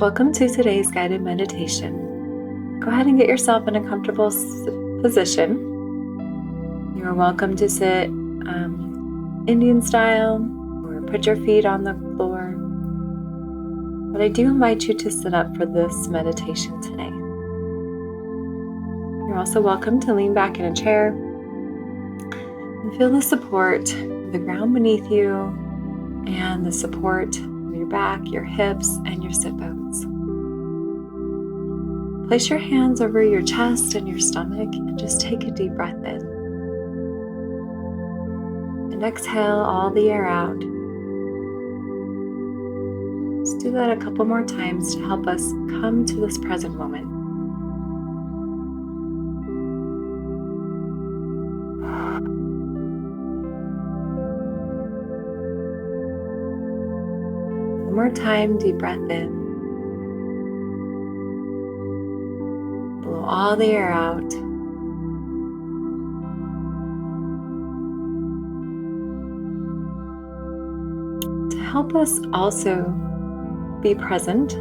Welcome to today's guided meditation. Go ahead and get yourself in a comfortable position. You are welcome to sit Indian style or put your feet on the floor. But I do invite you to sit up for this meditation today. You're also welcome to lean back in a chair and feel the support of the ground beneath you and the support of your back, your hips, and your sit bones. Place your hands over your chest and your stomach and just take a deep breath in. And exhale all the air out. Let's do that a couple more times to help us come to this present moment. One more time, deep breath in. Blow all the air out. To help us also be present,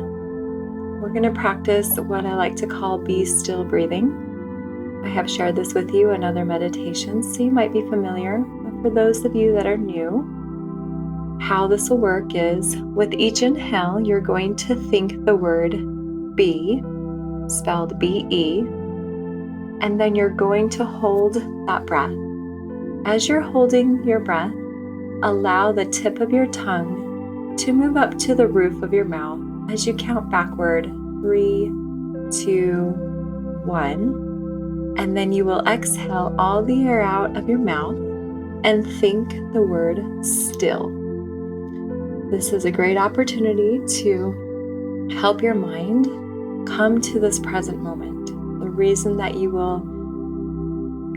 we're going to practice what I like to call be still breathing. I have shared this with you in other meditations, so you might be familiar. But for those of you that are new, how this will work is with each inhale, you're going to think the word be, spelled B-E, and then you're going to hold that breath. As you're holding your breath, allow the tip of your tongue to move up to the roof of your mouth as you count backward, 3, 2, 1, and then you will exhale all the air out of your mouth and think the word still. This is a great opportunity to help your mind come to this present moment. The reason that you will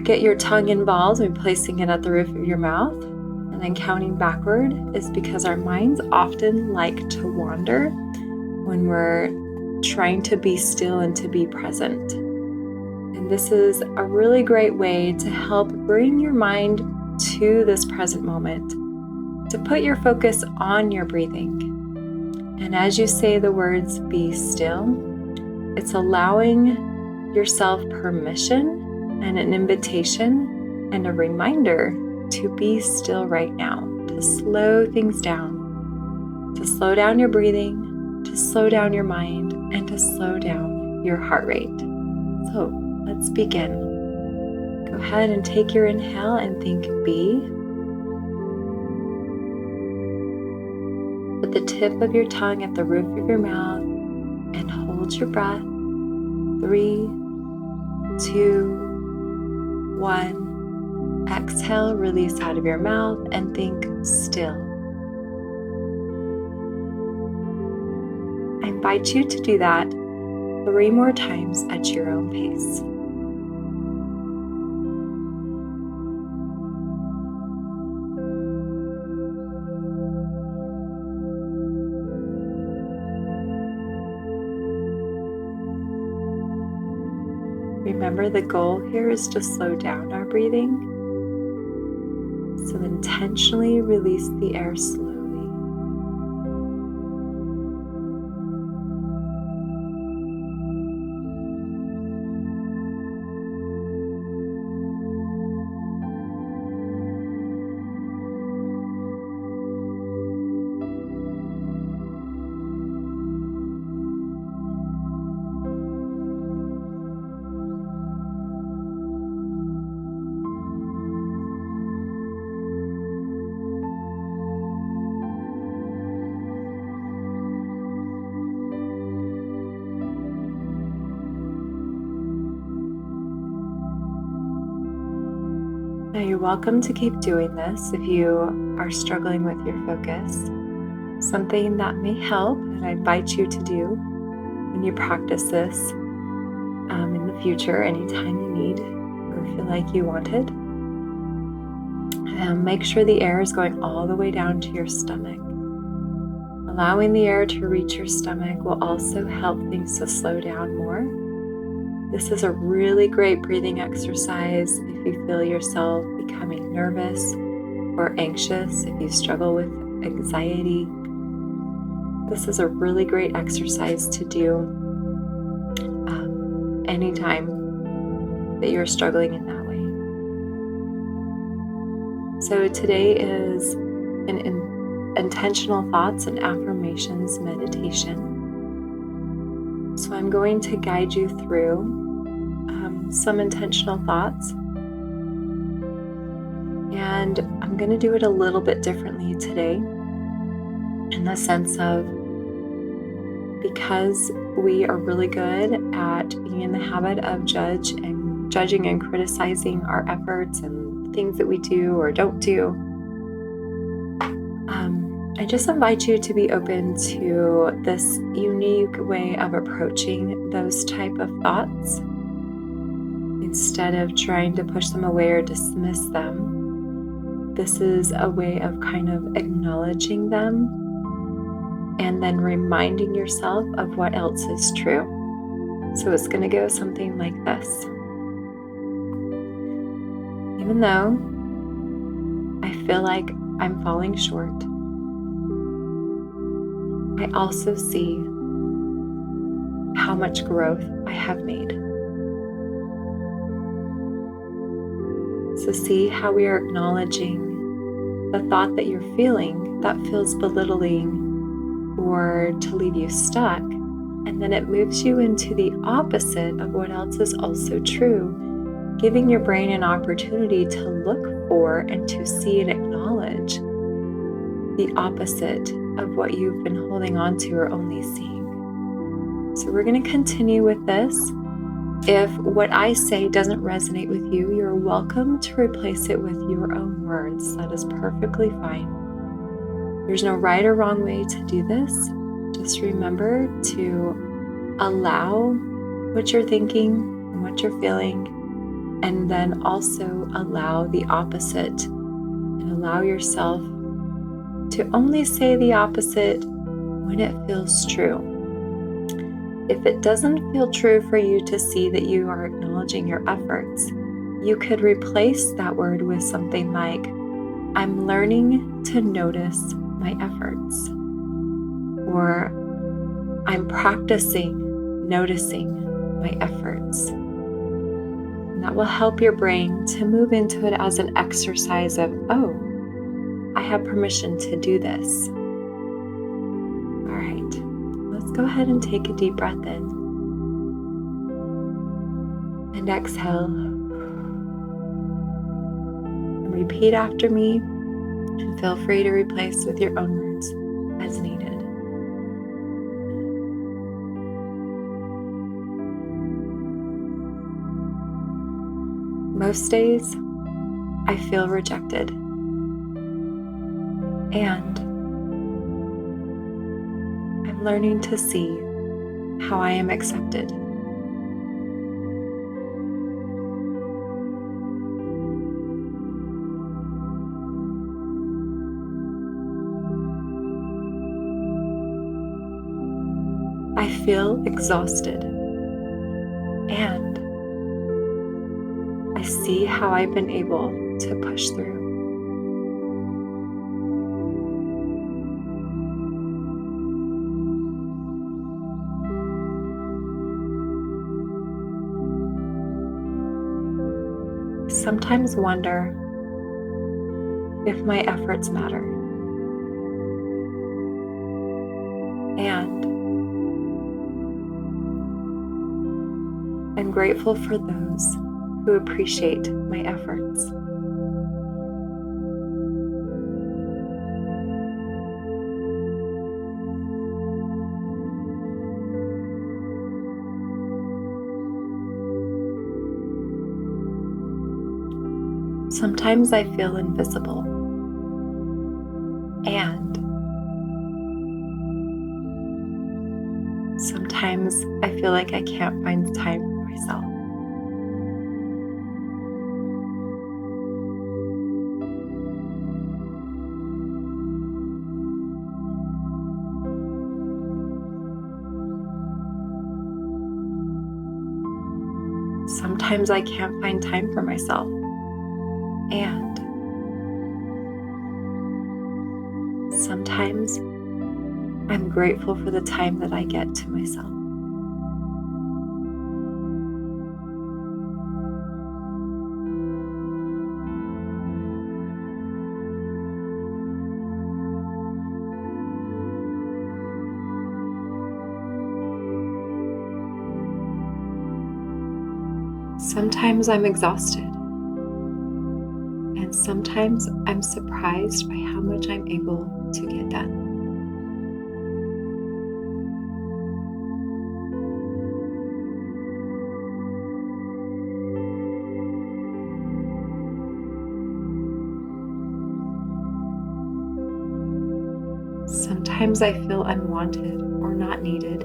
get your tongue involved by placing it at the roof of your mouth and then counting backward is because our minds often like to wander when we're trying to be still and to be present. And this is a really great way to help bring your mind to this present moment, to put your focus on your breathing. And as you say the words be still, it's allowing yourself permission and an invitation and a reminder to be still right now, to slow things down, to slow down your breathing, to slow down your mind, and to slow down your heart rate. So let's begin. Go ahead and take your inhale and think be. Put the tip of your tongue at the roof of your mouth and hold your breath. 3, 2, 1. Exhale, release out of your mouth and think still. I invite you to do that 3 more times at your own pace. Remember, the goal here is to slow down our breathing. So intentionally release the air slowly. Now you're welcome to keep doing this if you are struggling with your focus. Something that may help, and I invite you to do when you practice this in the future, anytime you need or feel like you want it. Make sure the air is going all the way down to your stomach. Allowing the air to reach your stomach will also help things to slow down more. This is a really great breathing exercise if you feel yourself becoming nervous or anxious, if you struggle with anxiety. This is a really great exercise to do anytime that you're struggling in that way. So today is an intentional thoughts and affirmations meditation. So I'm going to guide you through some intentional thoughts. And I'm going to do it a little bit differently today, in the sense of, because we are really good at being in the habit of judging and criticizing our efforts and things that we do or don't do, I just invite you to be open to this unique way of approaching those type of thoughts. Instead of trying to push them away or dismiss them, this is a way of kind of acknowledging them and then reminding yourself of what else is true. So it's going to go something like this. Even though I feel like I'm falling short, I also see how much growth I have made. So see how we are acknowledging the thought that you're feeling that feels belittling or to leave you stuck, and then it moves you into the opposite of what else is also true, giving your brain an opportunity to look for and to see and acknowledge the opposite of what you've been holding on to or only seeing. So we're going to continue with this. If what I say doesn't resonate with you, you're welcome to replace it with your own words. That is perfectly fine. There's no right or wrong way to do this. Just remember to allow what you're thinking and what you're feeling, and then also allow the opposite, and allow yourself to only say the opposite when it feels true. If it doesn't feel true for you to see that you are acknowledging your efforts, you could replace that word with something like, I'm learning to notice my efforts, or I'm practicing noticing my efforts. And that will help your brain to move into it as an exercise of, oh, I have permission to do this. All right, let's go ahead and take a deep breath in. And exhale. And repeat after me, and feel free to replace with your own words as needed. Most days, I feel rejected. And I'm learning to see how I am accepted. I feel exhausted. And I see how I've been able to push through. Sometimes wonder if my efforts matter. And I'm grateful for those who appreciate my efforts. Sometimes I feel invisible, and sometimes I feel like I can't find time for myself. Sometimes I can't find time for myself. And sometimes I'm grateful for the time that I get to myself. Sometimes I'm exhausted, and sometimes I'm surprised by how much I'm able to get done. Sometimes I feel unwanted or not needed.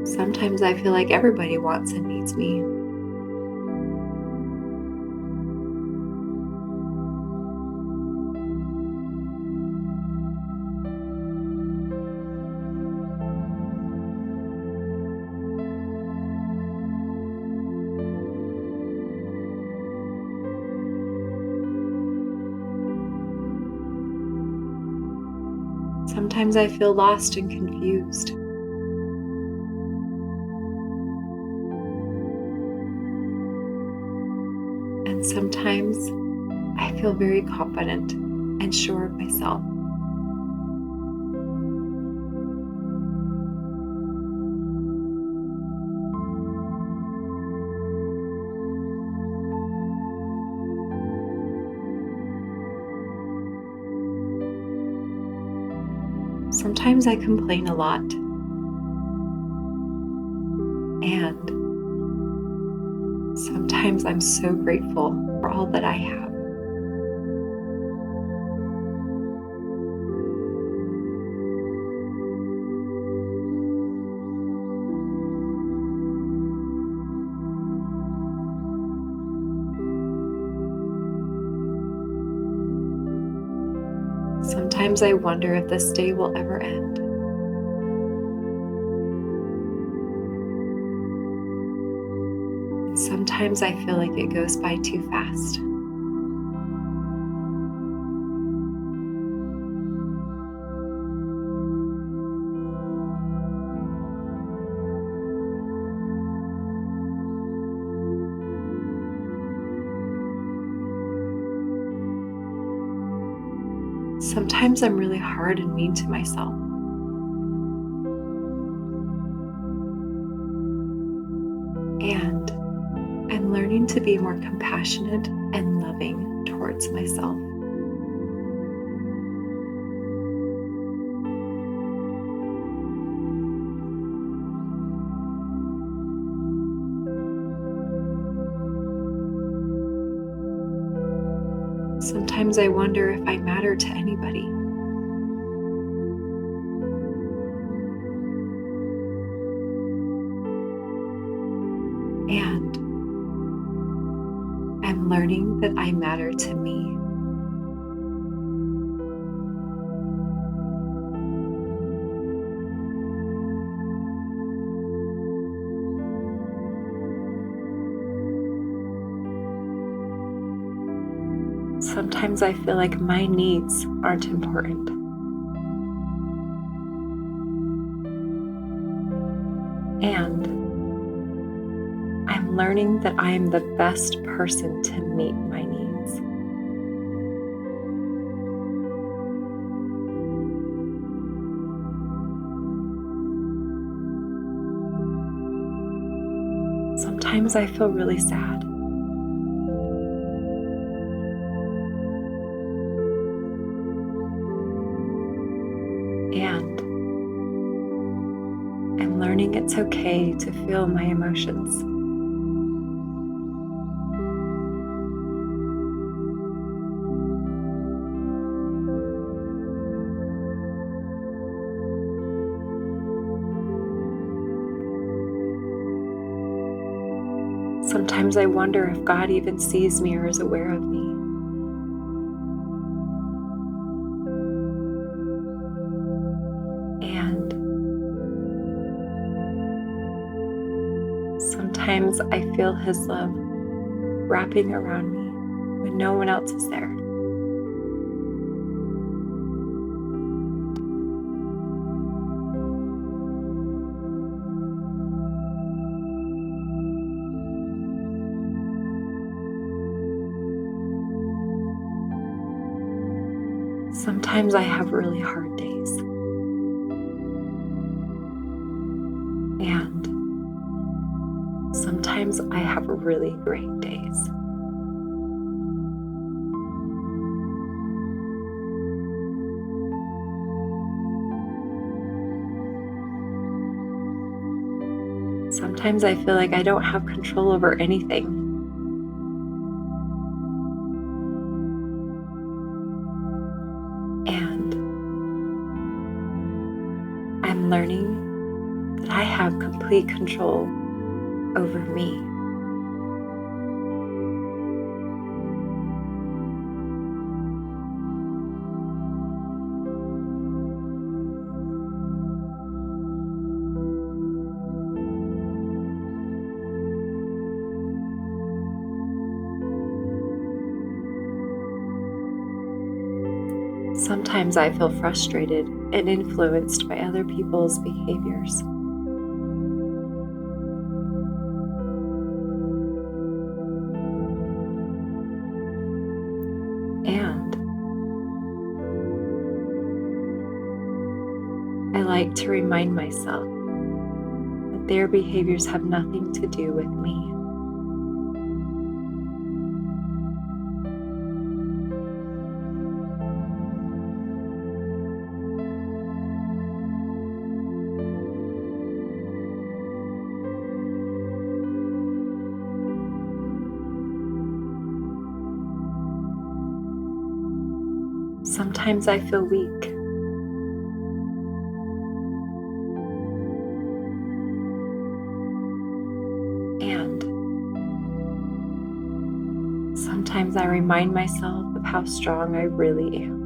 Sometimes I feel like everybody wants and needs me. Sometimes I feel lost and confused. And sometimes I feel very confident and sure of myself. Sometimes I complain a lot. And sometimes I'm so grateful for all that I have. Sometimes I wonder if this day will ever end. And sometimes I feel like it goes by too fast. Sometimes I'm really hard and mean to myself. And I'm learning to be more compassionate and loving towards myself. Sometimes I wonder if I matter to anybody. And I'm learning that I matter to me. Sometimes I feel like my needs aren't important. And I'm learning that I am the best person to meet my needs. Sometimes I feel really sad. And I'm learning it's okay to feel my emotions. Sometimes I wonder if God even sees me or is aware of me. And sometimes I feel His love wrapping around me when no one else is there. Sometimes I have really hard days. And sometimes I have really great days. Sometimes I feel like I don't have control over anything. And I'm learning that I have complete control over me. Sometimes I feel frustrated and influenced by other people's behaviors. And I like to remind myself that their behaviors have nothing to do with me. Sometimes I feel weak. And sometimes I remind myself of how strong I really am.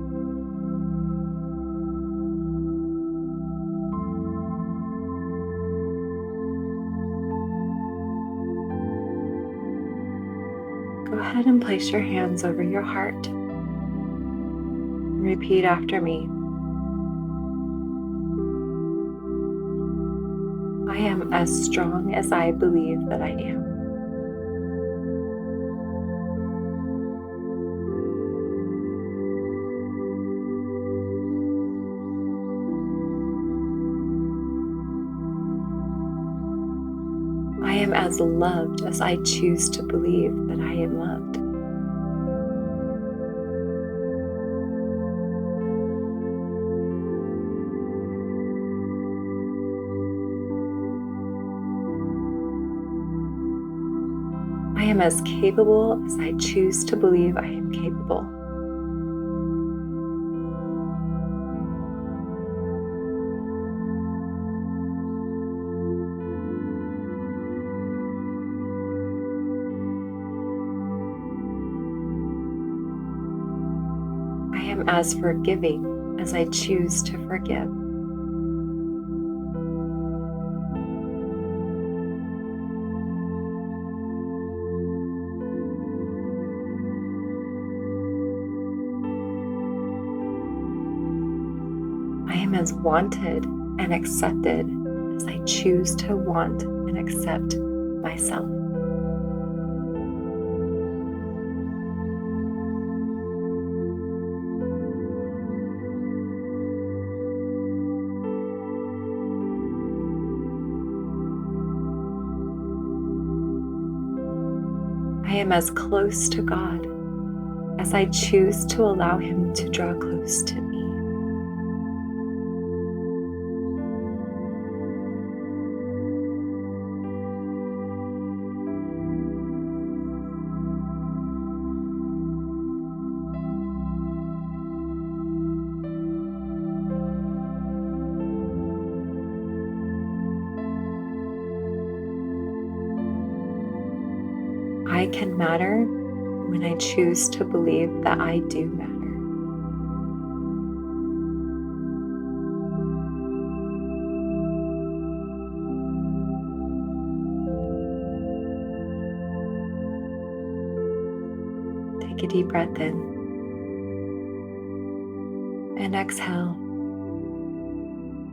Go ahead and place your hands over your heart. Repeat after me. I am as strong as I believe that I am. I am as loved as I choose to believe that I am loved. I am as capable as I choose to believe I am capable. I am as forgiving as I choose to forgive. I am as wanted and accepted as I choose to want and accept myself. I am as close to God as I choose to allow Him to draw close to me. I can matter when I choose to believe that I do matter. Take a deep breath in and exhale.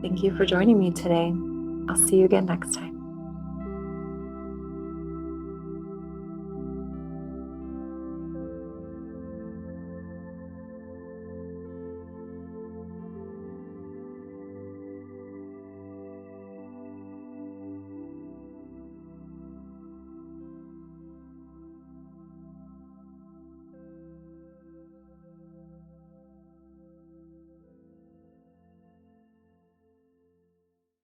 Thank you for joining me today. I'll see you again next time.